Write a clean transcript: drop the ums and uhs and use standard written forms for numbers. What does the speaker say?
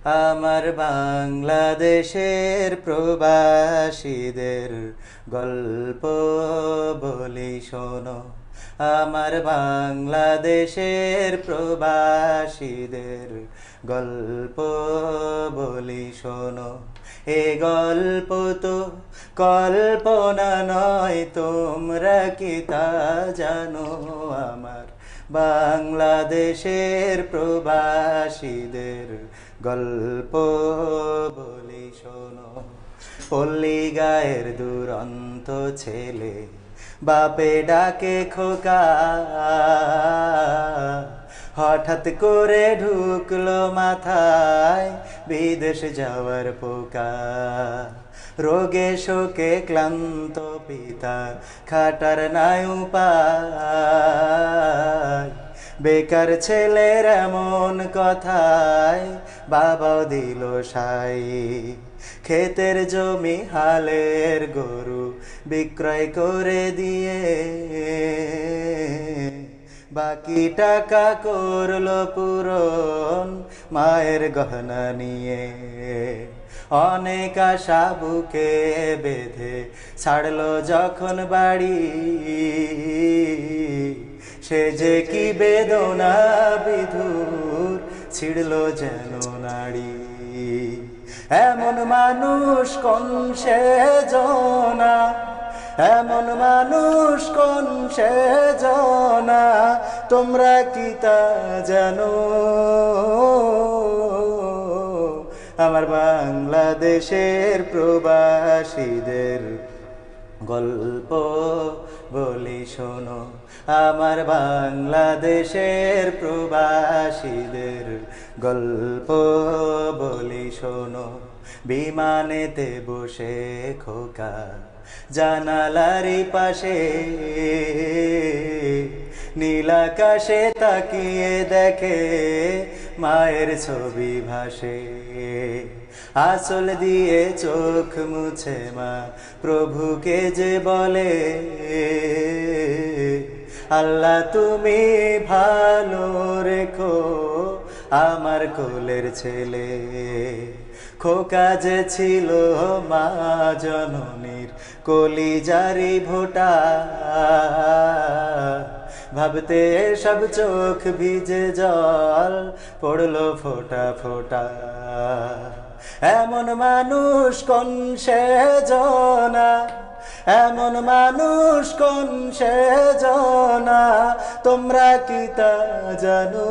আমার বাংলাদেশের প্রবাসীদের গল্প বলি শোনো। আমার বাংলাদেশের প্রবাসীদের গল্প বলি শোনো। এ গল্প তো কল্পনা নয়, তোমরা কি তা জানো? আমার বাংলাদেশের প্রবাসীদের গল্প বলি শোনো। পল্লী গায়ের দুরন্ত ছেলে বাপে ডাকে খোকা, হঠাৎ করে ঢুকলো মাথায় বিদেশ যাওয়ার পোকা। রোগে শোকে ক্লান্ত পিতা খাটার নাই উপায়, বেকার ছেলের এমন কথায় বাবাও দিল সাই। ক্ষেতের জমি হালের গরু বিক্রয় করে দিয়ে বাকি টাকা করলো পূরণ মায়ের গহনা নিয়ে। অনেক আশা বুকে বেঁধে ছাড়লো যখন বাড়ি, সে যে কি বেদনা বিধুর ছিড়লো যেন নাড়ি। এমন মানুষ কোন সে জনা, এমন মানুষ কোন সে জনা, তোমরা কি তা জানো? আমার বাংলাদেশের প্রবাসীদের গল্প বলি শোনো। আমার বাংলাদেশের প্রবাসীদের গল্প বলি শোনো। বিমানেতে বসে খোকা জানালারি পাশে, নীলাকাশে তাকিয়ে দেখে মায়ের ছবি ভাসে। আঁচল দিয়ে চোখ মুছে মা প্রভুকে যে বলে, আল্লাহ তুমি ভালো রেখো আমার কোলের ছেলে। খোকা যে ছিল মা জননীর কলিজারি ভোটা, ভাবতে সব চোখ ভিজে জল পড়লো ফোঁটা ফোঁটা। এমন মানুষ কোন সে জনা, এমন মানুষ কোন সে জনা, তোমরা কি তা জানো?